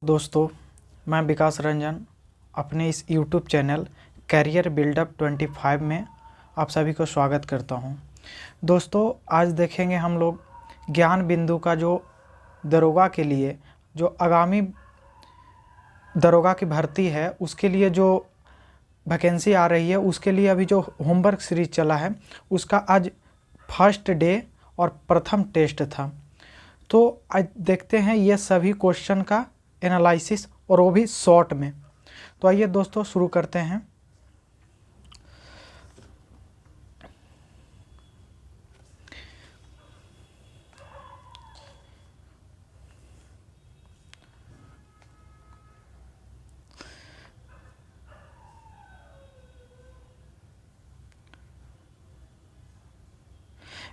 दोस्तों, मैं विकास रंजन अपने इस YouTube चैनल कैरियर बिल्डअप 25 में आप सभी को स्वागत करता हूं। दोस्तों, आज देखेंगे हम लोग ज्ञान बिंदु का जो दरोगा के लिए जो आगामी दरोगा की भर्ती है उसके लिए जो वैकेंसी आ रही है उसके लिए अभी जो होमवर्क सीरीज चला है उसका आज फर्स्ट डे और प्रथम टेस्ट था। तो आज देखते हैं ये सभी क्वेश्चन का एनालिसिस और वो भी शॉर्ट में। तो आइए दोस्तों शुरू करते हैं।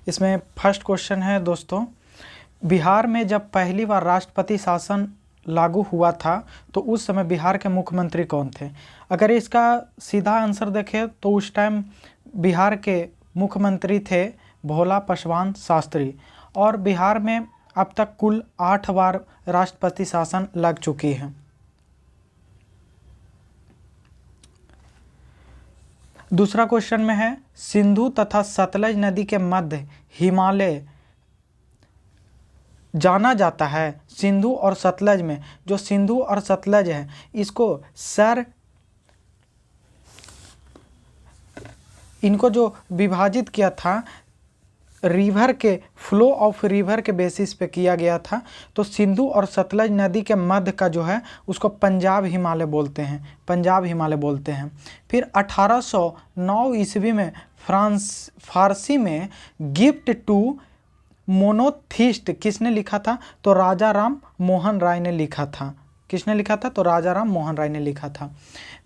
इसमें फर्स्ट क्वेश्चन है दोस्तों, बिहार में जब पहली बार राष्ट्रपति शासन लागू हुआ था तो उस समय बिहार के मुख्यमंत्री कौन थे? अगर इसका सीधा आंसर देखें तो उस टाइम बिहार के मुख्यमंत्री थे भोला पासवान शास्त्री, और बिहार में अब तक कुल 8 बार राष्ट्रपति शासन लग चुकी है। दूसरा क्वेश्चन में है, सिंधु तथा सतलज नदी के मध्य हिमालय जाना जाता है। सिंधु और सतलज में जो सिंधु और सतलज है इसको इनको जो विभाजित किया था रिवर के फ्लो ऑफ रिवर के बेसिस पे किया गया था। तो सिंधु और सतलज नदी के मध्य का जो है उसको पंजाब हिमालय बोलते हैं, पंजाब हिमालय बोलते हैं। फिर 1809 ईस्वी में फारसी में गिफ्ट टू मोनोथिस्ट किसने लिखा था? तो राजा राम मोहन राय ने लिखा था। किसने लिखा था? तो राजा राम मोहन राय ने लिखा था।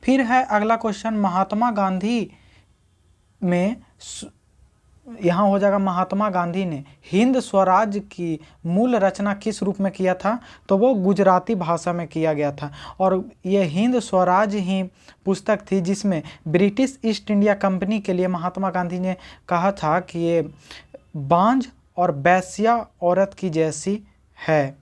फिर है अगला क्वेश्चन, महात्मा गांधी में यहाँ हो जाएगा महात्मा गांधी ने हिंद स्वराज की मूल रचना किस रूप में किया था? तो वो गुजराती भाषा में किया गया था। और ये हिंद स्वराज ही पुस्तक थी जिसमें ब्रिटिश ईस्ट इंडिया कंपनी के लिए महात्मा गांधी ने कहा था कि ये बांझ और बैश्या औरत की जैसी है।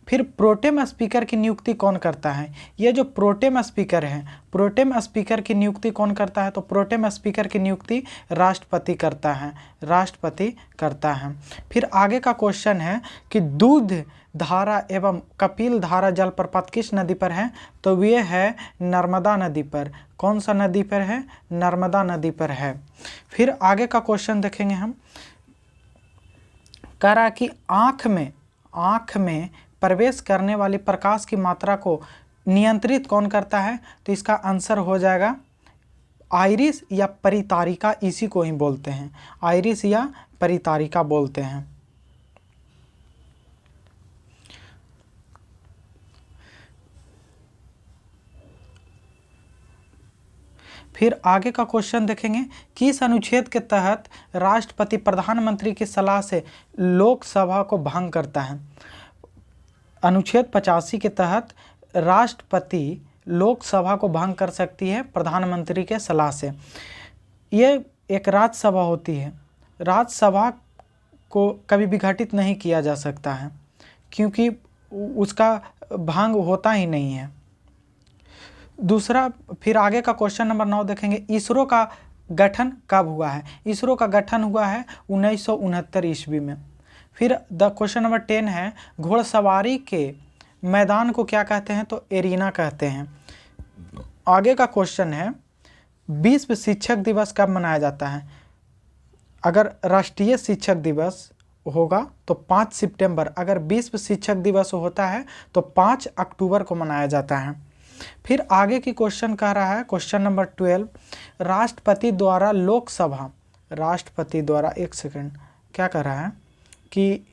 फिर प्रोटेम स्पीकर की नियुक्ति कौन करता है? ये जो प्रोटेम स्पीकर है, प्रोटेम स्पीकर की नियुक्ति कौन करता है? तो प्रोटेम स्पीकर की नियुक्ति राष्ट्रपति करता है, राष्ट्रपति करता है। फिर आगे का क्वेश्चन है कि दूध धारा एवं कपिल धारा जलप्रपात किस नदी पर है? तो ये है नर्मदा नदी पर। कौन सा नदी पर है? नर्मदा नदी पर है। फिर आगे का क्वेश्चन देखेंगे हम, कह रहा कि आँख में प्रवेश करने वाली प्रकाश की मात्रा को नियंत्रित कौन करता है? तो इसका आंसर हो जाएगा आइरिस या परितारिका, इसी को ही बोलते हैं, आइरिस या परितारिका बोलते हैं। फिर आगे का क्वेश्चन देखेंगे, किस अनुच्छेद के तहत राष्ट्रपति प्रधानमंत्री की सलाह से लोकसभा को भंग करता है? अनुच्छेद 85 के तहत राष्ट्रपति लोकसभा को भंग कर सकती है प्रधानमंत्री के सलाह से। ये एक राज्यसभा होती है, राज्यसभा को कभी विघटित नहीं किया जा सकता है क्योंकि उसका भंग होता ही नहीं है। दूसरा, फिर आगे का क्वेश्चन नंबर 9 देखेंगे, इसरो का गठन कब हुआ है? इसरो का गठन हुआ है 1969 ईस्वी में। फिर द क्वेश्चन नंबर 10 है, घोड़सवारी के मैदान को क्या कहते हैं? तो एरिना कहते हैं। आगे का क्वेश्चन है, विश्व शिक्षक दिवस कब मनाया जाता है? अगर राष्ट्रीय शिक्षक दिवस होगा तो 5 सितंबर, अगर विश्व शिक्षक दिवस होता है तो 5 अक्टूबर को मनाया जाता है। फिर आगे की क्वेश्चन कह रहा है, क्वेश्चन नंबर 12, राष्ट्रपति द्वारा लोकसभा, राष्ट्रपति द्वारा, एक सेकंड, क्या कह रहा है कि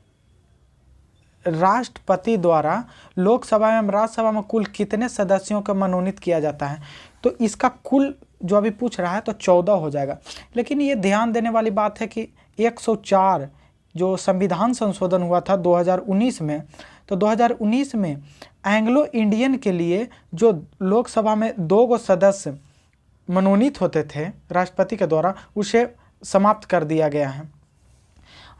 राष्ट्रपति द्वारा लोकसभा एवं राज्यसभा में कुल कितने सदस्यों को मनोनीत किया जाता है? तो इसका कुल जो अभी पूछ रहा है तो 14 हो जाएगा। लेकिन ये ध्यान देने वाली बात है कि 104 जो संविधान संशोधन हुआ था 2019 में, तो 2019 में एंग्लो इंडियन के लिए जो लोकसभा में 2 सदस्य मनोनीत होते थे राष्ट्रपति के द्वारा, उसे समाप्त कर दिया गया है।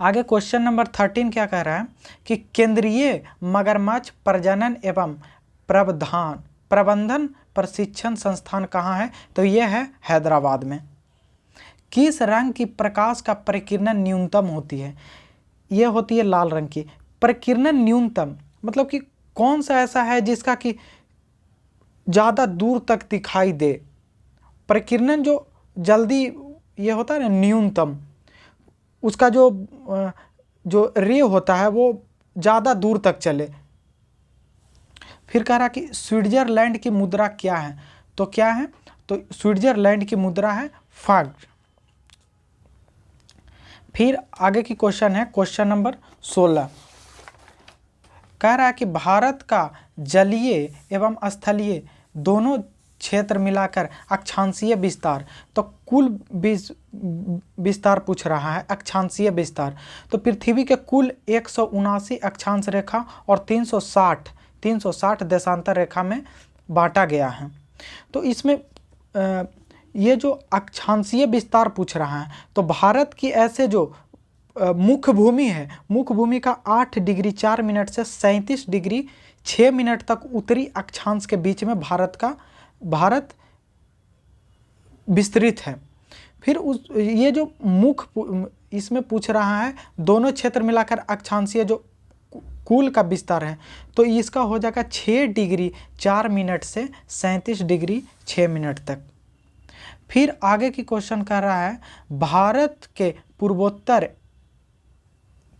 आगे क्वेश्चन नंबर 13 क्या कह रहा है कि केंद्रीय मगरमच्छ प्रजनन एवं प्रबंधन प्रशिक्षण संस्थान कहाँ है? तो ये है हैदराबाद में। किस रंग की प्रकाश का प्रकीर्णन न्यूनतम होती है? ये होती है लाल रंग की। प्रकीर्णन न्यूनतम मतलब कि कौन सा ऐसा है जिसका कि ज़्यादा दूर तक दिखाई दे। प्रकीर्णन जो जल्दी ये होता है ना न्यूनतम, उसका जो रे होता है वो ज़्यादा दूर तक चले। फिर कह रहा कि स्विट्जरलैंड की मुद्रा क्या है? तो क्या है? तो स्विट्जरलैंड की मुद्रा है फ्रैंक। फिर आगे की क्वेश्चन है क्वेश्चन नंबर 16। कह रहा है कि भारत का जलीय एवं स्थलीय दोनों क्षेत्र मिलाकर अक्षांशीय विस्तार, तो कुल विस्तार पूछ रहा है, अक्षांशीय विस्तार। तो पृथ्वी के कुल 179 अक्षांश रेखा और 360 देशांतर रेखा में बांटा गया है। तो इसमें ये जो अक्षांशीय विस्तार पूछ रहा है, तो भारत की ऐसे जो मुख्य भूमि है, मुख्य भूमि का 8 डिग्री 4 मिनट से 37 डिग्री 6 मिनट तक उत्तरी अक्षांश के बीच में भारत विस्तृत है। फिर ये जो मुख्य इसमें पूछ रहा है दोनों क्षेत्र मिलाकर अक्षांशीय जो कुल का विस्तार है, तो इसका हो जाएगा 6 डिग्री 4 मिनट से 37 डिग्री 6 मिनट तक। फिर आगे की क्वेश्चन कर रहा है भारत के पूर्वोत्तर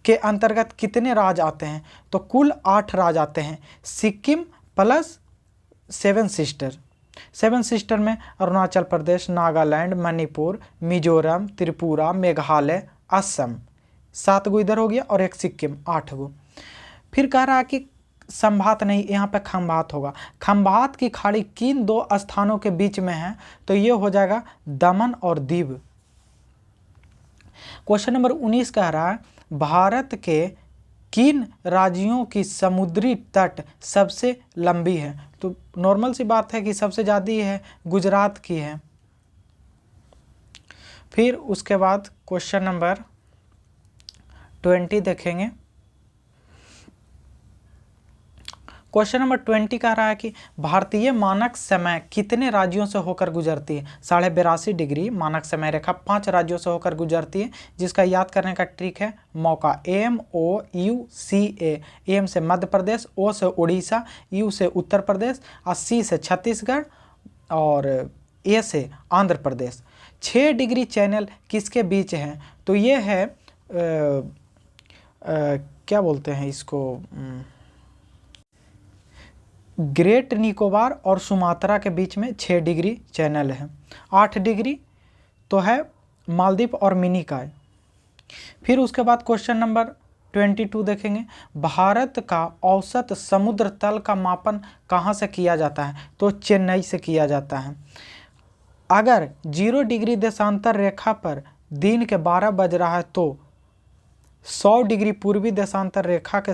के अंतर्गत कितने राज्य आते हैं? तो कुल 8 राज्य आते हैं, सिक्किम प्लस 7 सिस्टर में अरुणाचल प्रदेश, नागालैंड, मणिपुर, मिजोरम, त्रिपुरा, मेघालय, असम, 7 गो इधर हो गया और एक सिक्किम, 8 गो। फिर कह रहा है कि संभात नहीं, यहाँ पे खंभात होगा। खंभात की खाड़ी किन 2 स्थानों के बीच में है? तो ये हो जाएगा दमन और दीव। क्वेश्चन नंबर 19 कह रहा है भारत के किन राज्यों की समुद्री तट सबसे लंबी है? तो नॉर्मल सी बात है कि सबसे ज़्यादा है गुजरात की है। फिर उसके बाद क्वेश्चन नंबर 20 देखेंगे। क्वेश्चन नंबर 20 कह रहा है कि भारतीय मानक समय कितने राज्यों से होकर गुजरती है? 82.5 डिग्री मानक समय रेखा 5 राज्यों से होकर गुजरती है, जिसका याद करने का ट्रिक है मौका। MOUCA, एम से मध्य प्रदेश, O से उड़ीसा, U से उत्तर प्रदेश, और C से छत्तीसगढ़ और A से आंध्र प्रदेश। 6 डिग्री चैनल किसके बीच है? तो ये है क्या बोलते हैं इसको, ग्रेट निकोबार और सुमात्रा के बीच में 6 डिग्री चैनल है। 8 डिग्री तो है मालदीव और मिनिकॉय। फिर उसके बाद क्वेश्चन नंबर 22 देखेंगे। भारत का औसत समुद्र तल का मापन कहाँ से किया जाता है? तो चेन्नई से किया जाता है। अगर 0 डिग्री देशांतर रेखा पर दिन के 12 बज रहा है तो 100 डिग्री पूर्वी देशांतर रेखा के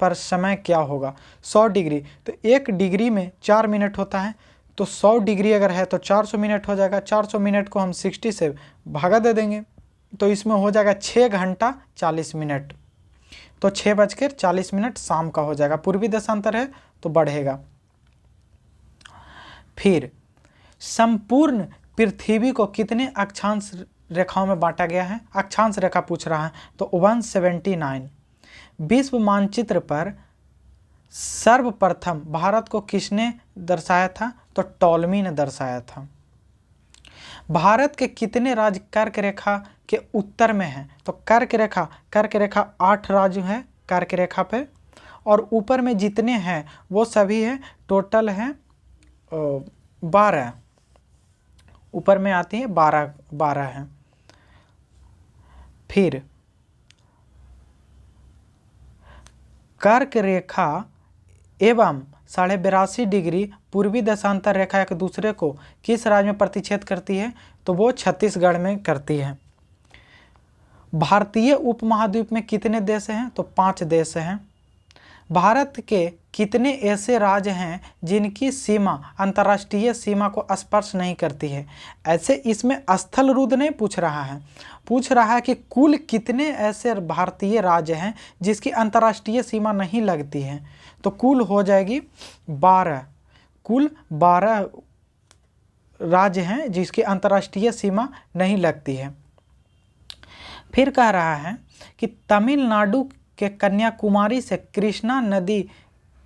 पर समय क्या होगा? 100 डिग्री तो 1 डिग्री में 4 मिनट होता है, तो 100 डिग्री अगर है तो 400 मिनट हो जाएगा। 400 मिनट को हम 60 से भागा दे देंगे, तो इसमें हो जाएगा 6 घंटा 40 मिनट। तो 6:40 शाम का हो जाएगा। पूर्वी देशांतर है तो बढ़ेगा। फिर संपूर्ण पृथ्वी को कितने अक्षांश रेखाओं में बांटा गया है? अक्षांश रेखा पूछ रहा है, तो 179। विश्व मानचित्र पर सर्वप्रथम भारत को किसने दर्शाया था? तो टॉलमी ने दर्शाया था। भारत के कितने राज्य कर्क रेखा के उत्तर में हैं? तो कर्क रेखा 8 राज्य हैं कर्क रेखा पे, और ऊपर में जितने हैं वो सभी हैं, टोटल हैं 12। ऊपर में आती है 12 हैं। फिर कर्क रेखा एवं 82.5 डिग्री पूर्वी देशांतर रेखा एक दूसरे को किस राज्य में प्रतिच्छेद करती है? तो वो छत्तीसगढ़ में करती है। भारतीय उपमहाद्वीप में कितने देश हैं? तो 5 देश हैं। भारत के कितने ऐसे राज्य हैं जिनकी सीमा अंतर्राष्ट्रीय सीमा को स्पर्श नहीं करती है? ऐसे इसमें स्थल रुद्र नहीं पूछ रहा है, पूछ रहा है कि कुल कितने ऐसे भारतीय राज्य हैं जिसकी अंतर्राष्ट्रीय सीमा नहीं लगती है। तो कुल हो जाएगी 12, कुल 12 राज्य हैं जिसकी अंतर्राष्ट्रीय सीमा नहीं लगती है। फिर कह रहा है कि तमिलनाडु के कन्याकुमारी से कृष्णा नदी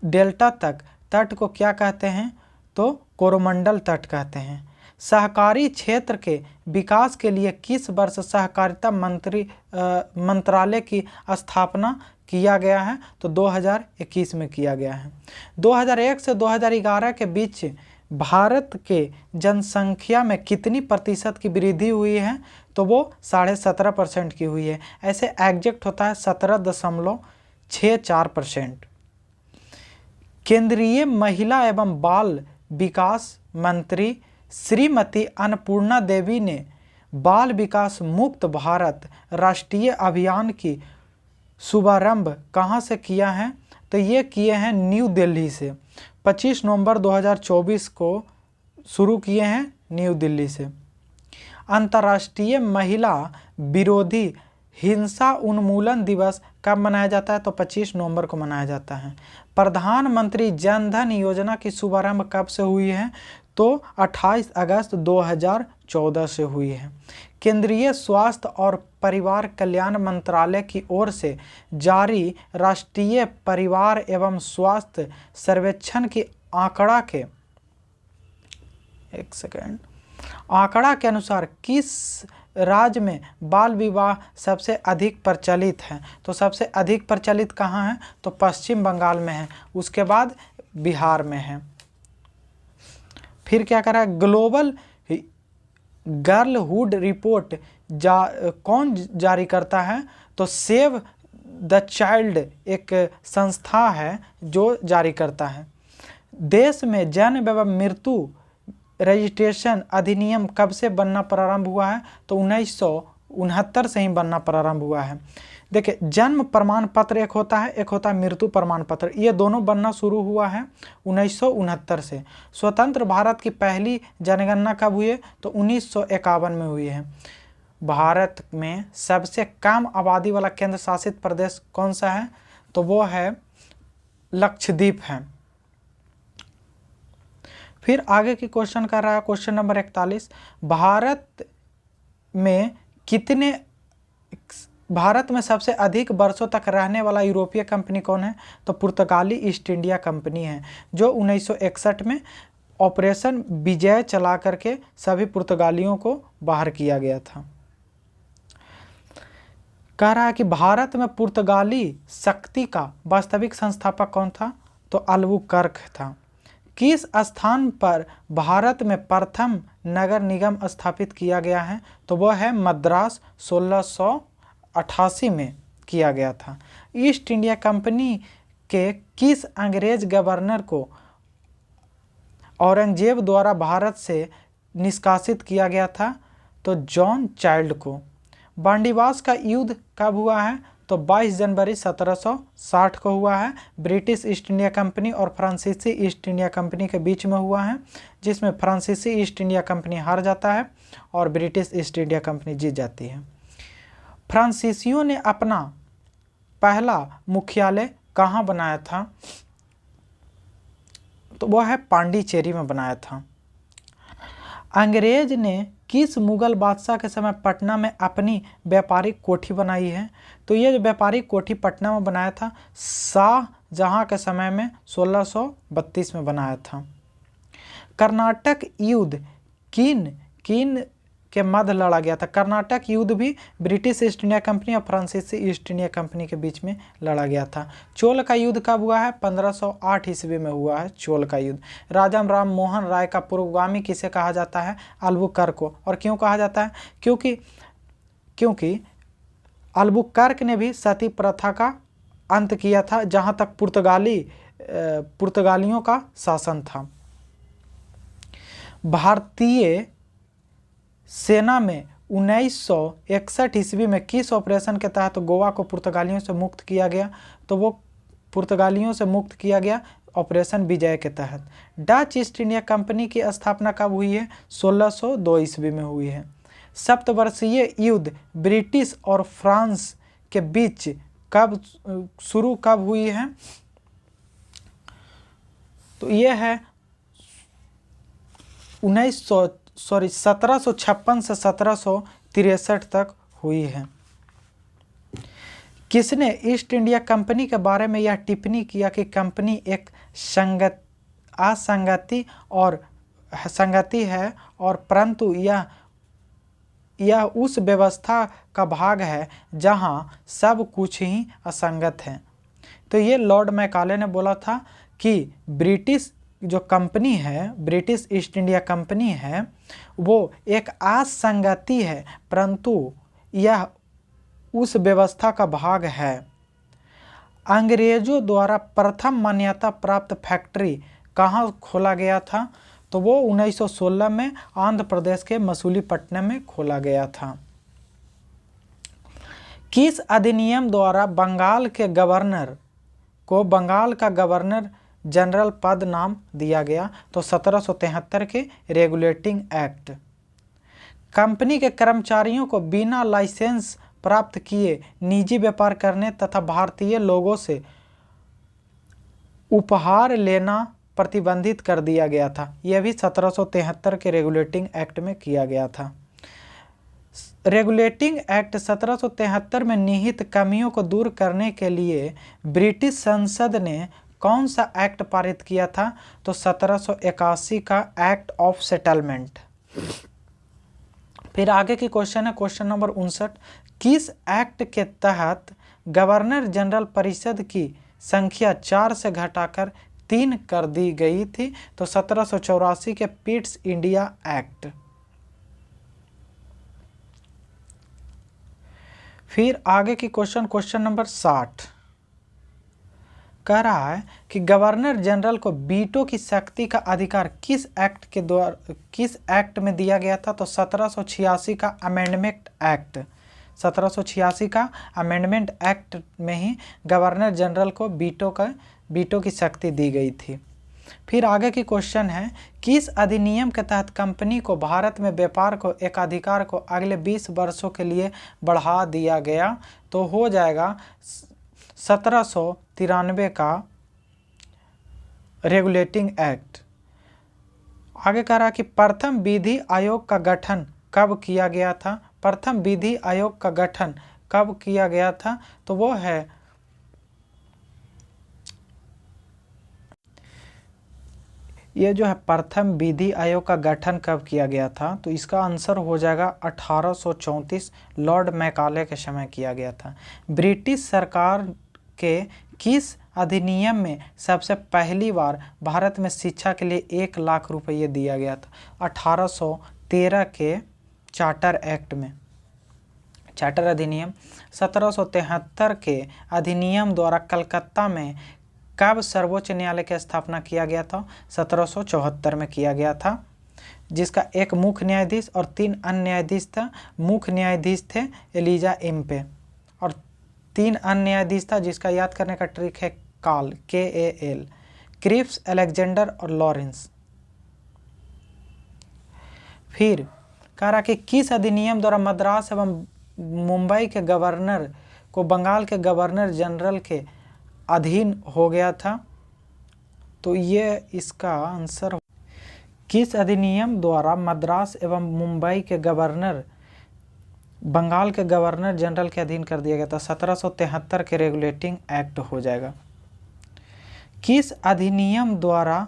डेल्टा तक तट को क्या कहते हैं? तो कोरोमंडल तट कहते हैं। सहकारी क्षेत्र के विकास के लिए किस वर्ष सहकारिता मंत्रालय की स्थापना किया गया है? तो 2021 में किया गया है। 2001 से 2011 के बीच भारत के जनसंख्या में कितनी प्रतिशत की वृद्धि हुई है? तो वो 17.5% की हुई है। ऐसे एग्जैक्ट होता है 17.64%। केंद्रीय महिला एवं बाल विकास मंत्री श्रीमती अन्नपूर्णा देवी ने बाल विकास मुक्त भारत राष्ट्रीय अभियान की शुभारंभ कहाँ से किया है? तो ये किए हैं न्यू दिल्ली से। 25 नवंबर 2024 को शुरू किए हैं न्यू दिल्ली से। अंतर्राष्ट्रीय महिला विरोधी हिंसा उन्मूलन दिवस कब मनाया जाता है? तो 25 नवंबर को मनाया जाता है। प्रधानमंत्री जन धन योजना की शुभारंभ कब से हुई है? तो 28 अगस्त 2014 से हुई है। केंद्रीय स्वास्थ्य और परिवार कल्याण मंत्रालय की ओर से जारी राष्ट्रीय परिवार एवं स्वास्थ्य सर्वेक्षण की आंकड़ा के अनुसार किस राज्य में बाल विवाह सबसे अधिक प्रचलित है? तो सबसे अधिक प्रचलित कहाँ है? तो पश्चिम बंगाल में है, उसके बाद बिहार में है। फिर क्या कर रहा है? ग्लोबल गर्लहुड रिपोर्ट कौन जारी करता है? तो सेव द चाइल्ड एक संस्था है जो जारी करता है। देश में जन्म एवं मृत्यु रजिस्ट्रेशन अधिनियम कब से बनना प्रारंभ हुआ है? तो 1969 से ही बनना प्रारंभ हुआ है। देखिए, जन्म प्रमाण पत्र एक होता है, एक होता है मृत्यु प्रमाण पत्र। ये दोनों बनना शुरू हुआ है 1969 से। स्वतंत्र भारत की पहली जनगणना कब हुई है? तो 1951 में हुई है। भारत में सबसे कम आबादी वाला केंद्र शासित प्रदेश कौन सा है? तो वो है लक्षद्वीप है। फिर आगे की क्वेश्चन कर रहा है, क्वेश्चन नंबर 41। भारत में सबसे अधिक वर्षों तक रहने वाला यूरोपीय कंपनी कौन है? तो पुर्तगाली ईस्ट इंडिया कंपनी है, जो 1961 में ऑपरेशन विजय चला करके सभी पुर्तगालियों को बाहर किया गया था। कह रहा है कि भारत में पुर्तगाली शक्ति का वास्तविक संस्थापक कौन था? तो अल्बुकर्क था। किस स्थान पर भारत में प्रथम नगर निगम स्थापित किया गया है? तो वह है मद्रास, 1688 में किया गया था। ईस्ट इंडिया कंपनी के किस अंग्रेज गवर्नर को औरंगजेब द्वारा भारत से निष्कासित किया गया था? तो जॉन चाइल्ड को। बांडीवास का युद्ध कब हुआ है? तो 22 जनवरी 1760 को हुआ है। ब्रिटिश ईस्ट इंडिया कंपनी और फ्रांसीसी ईस्ट इंडिया कंपनी के बीच में हुआ है, जिसमें फ्रांसीसी ईस्ट इंडिया कंपनी हार जाता है और ब्रिटिश ईस्ट इंडिया कंपनी जीत जाती है। फ्रांसीसियों ने अपना पहला मुख्यालय कहाँ बनाया था? तो वह है पांडिचेरी में बनाया था। अंग्रेज ने किस मुगल बादशाह के समय पटना में अपनी व्यापारिक कोठी बनाई है? तो ये जो व्यापारिक कोठी पटना में बनाया था, शाहजहां के समय में 1632 में बनाया था। कर्नाटक युद्ध किन के मध्य लड़ा गया था? कर्नाटक युद्ध भी ब्रिटिश ईस्ट इंडिया कंपनी और फ्रांसीसी ईस्ट इंडिया कंपनी के बीच में लड़ा गया था। चोल का युद्ध कब हुआ है? 1508 ईस्वी में हुआ है चोल का युद्ध। राजा राम मोहन राय का पूर्वगामी किसे कहा जाता है? अल्बुकर्क को। और क्यों कहा जाता है? क्योंकि अल्बुकर्क ने भी सती प्रथा का अंत किया था, जहाँ तक पुर्तगालियों का शासन था। भारतीय सेना में 1961 ईस्वी में किस ऑपरेशन के तहत गोवा को पुर्तगालियों से मुक्त किया गया? तो वो पुर्तगालियों से मुक्त किया गया ऑपरेशन विजय के तहत। डच ईस्ट इंडिया कंपनी की स्थापना कब हुई है? 1602 ईस्वी में हुई है। सप्तवर्षीय युद्ध ब्रिटिश और फ्रांस के बीच कब हुई है? तो यह है 1756 से 1763 तक हुई है। किसने ईस्ट इंडिया कंपनी के बारे में यह टिप्पणी किया कि कंपनी एक संगति है और परंतु यह उस व्यवस्था का भाग है जहां सब कुछ ही असंगत है? तो ये लॉर्ड मैकाले ने बोला था कि ब्रिटिश जो कंपनी है, ब्रिटिश ईस्ट इंडिया कंपनी है, वो एक असंगति है परंतु यह उस व्यवस्था का भाग है। अंग्रेजों द्वारा प्रथम मान्यता प्राप्त फैक्ट्री कहाँ खोला गया था? तो वो 1916 में आंध्र प्रदेश के मसूलीपट्टनम में खोला गया था। किस अधिनियम द्वारा बंगाल के गवर्नर को बंगाल का गवर्नर जनरल पद नाम दिया गया? तो 1773 के रेगुलेटिंग एक्ट। कंपनी के कर्मचारियों को बिना लाइसेंस प्राप्त किए निजी व्यापार करने तथा भारतीय लोगों से उपहार लेना प्रतिबंधित कर दिया गया था। यह भी 1773 के रेगुलेटिंग एक्ट में किया गया था। रेगुलेटिंग एक्ट 1773 में निहित कमियों को दूर करने के लिए ब्रिटिश संसद ने कौन सा एक्ट पारित किया था? तो 1781 का एक्ट ऑफ सेटलमेंट। फिर आगे की क्वेश्चन है क्वेश्चन नंबर 59। किस एक्ट के तहत गवर्नर जनरल परिषद की संख्या 4 से घटाकर 3 कर दी गई थी? तो 1784 के पिट्स इंडिया एक्ट। फिर आगे की क्वेश्चन नंबर 60 कह रहा है कि गवर्नर जनरल को वीटो की शक्ति का अधिकार किस एक्ट में दिया गया था? तो 1786 का अमेंडमेंट एक्ट। 1786 का अमेंडमेंट एक्ट में ही गवर्नर जनरल को वीटो की शक्ति दी गई थी। फिर आगे की क्वेश्चन है किस अधिनियम के तहत कंपनी को भारत में व्यापार को एकाधिकार को अगले 20 वर्षों के लिए बढ़ा दिया गया? तो हो जाएगा 1793 का रेगुलेटिंग एक्ट। आगे कह रहा कि प्रथम विधि आयोग का गठन कब किया गया था? प्रथम विधि आयोग का गठन कब किया गया था? तो वो है ये जो है प्रथम विधि आयोग का गठन कब किया गया था? तो इसका आंसर हो जाएगा 1834 लॉर्ड मैकाले के समय किया गया था। ब्रिटिश सरकार के किस अधिनियम में सबसे पहली बार भारत में शिक्षा के लिए 1 लाख रुपये दिया गया था? 1813 के चार्टर एक्ट में। चार्टर अधिनियम 1773 के अधिनियम द्वारा कलकत्ता में कब सर्वोच्च न्यायालय की स्थापना किया गया था? 1774 में किया गया था, जिसका एक मुख्य न्यायाधीश और 3 अन्य न्यायाधीश था। मुख्य न्यायाधीश थे एलिजा एम्पे और 3 अन्य न्यायाधीश था, जिसका याद करने का ट्रिक है काल, KAL, क्रिप्स, अलेक्जेंडर और लॉरेंस। फिर कह रहा कि किस अधिनियम द्वारा मद्रास एवं मुंबई के गवर्नर को बंगाल के गवर्नर जनरल के अधीन हो गया था? तो ये इसका आंसर किस अधिनियम द्वारा मद्रास एवं मुंबई के गवर्नर बंगाल के गवर्नर जनरल के अधीन कर दिया गया था? 1773 के रेगुलेटिंग एक्ट हो जाएगा। किस अधिनियम द्वारा,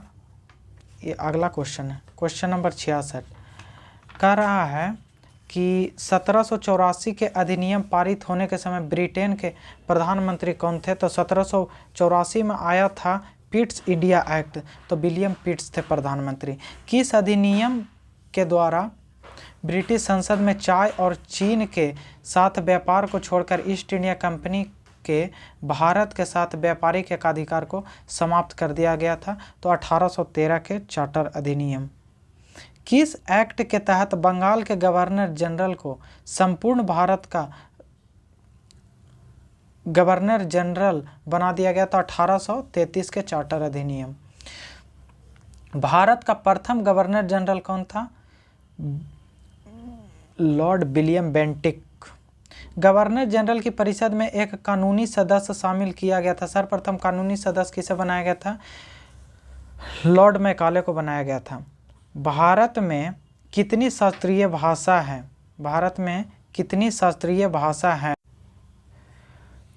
ये अगला क्वेश्चन है क्वेश्चन नंबर 66 कह रहा है कि 1784 के अधिनियम पारित होने के समय ब्रिटेन के प्रधानमंत्री कौन थे? तो 1784 में आया था पिट्स इंडिया एक्ट, तो विलियम पिट्स थे प्रधानमंत्री। किस अधिनियम के द्वारा ब्रिटिश संसद में चाय और चीन के साथ व्यापार को छोड़कर ईस्ट इंडिया कंपनी के भारत के साथ व्यापारिक एकाधिकार को समाप्त कर दिया गया था? तो 1813 के चार्टर अधिनियम। किस एक्ट के तहत बंगाल के गवर्नर जनरल को संपूर्ण भारत का गवर्नर जनरल बना दिया गया था 1833 के चार्टर अधिनियम। भारत का प्रथम गवर्नर जनरल कौन था? Lord William Bentinck. Governor general की परिषद में एक कानूनी सदस्य शामिल किया गया था। सर्वप्रथम कानूनी सदस्य किसे बनाया गया था? लॉर्ड मैकाले को बनाया गया था। भारत में कितनी शास्त्रीय भाषा है? भारत में कितनी शास्त्रीय भाषा है?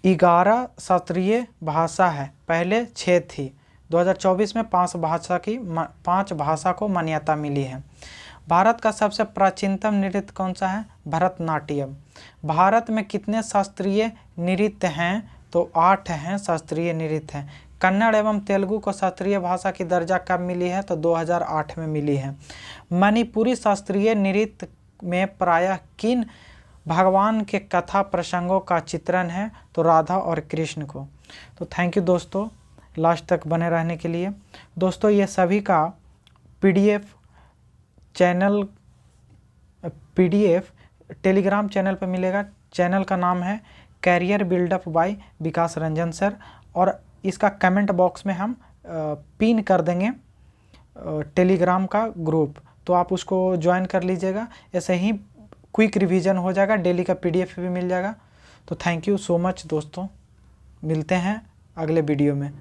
11 शास्त्रीय भाषा है, पहले 6 थी। 2024 में 5 भाषा को मान्यता मिली है। भारत का सबसे प्राचीनतम नृत्य कौन सा है? भरतनाट्यम। भारत में कितने शास्त्रीय नृत्य हैं? तो 8 हैं शास्त्रीय नृत्य हैं। कन्नड़ एवं तेलुगु को शास्त्रीय भाषा की दर्जा कब मिली है? तो 2008 में मिली है। मणिपुरी शास्त्रीय नृत्य में प्रायः किन भगवान के कथा प्रसंगों का चित्रण है? तो राधा और कृष्ण को। तो थैंक यू दोस्तों लास्ट तक बने रहने के लिए। दोस्तों ये सभी का पीडीएफ टेलीग्राम चैनल पर मिलेगा। चैनल का नाम है कैरियर बिल्डअप बाय विकास रंजन सर, और इसका कमेंट बॉक्स में हम पिन कर देंगे टेलीग्राम का ग्रुप, तो आप उसको ज्वाइन कर लीजिएगा। ऐसे ही क्विक रिवीजन हो जाएगा, डेली का पीडीएफ भी मिल जाएगा। तो थैंक यू सो मच दोस्तों, मिलते हैं अगले वीडियो में।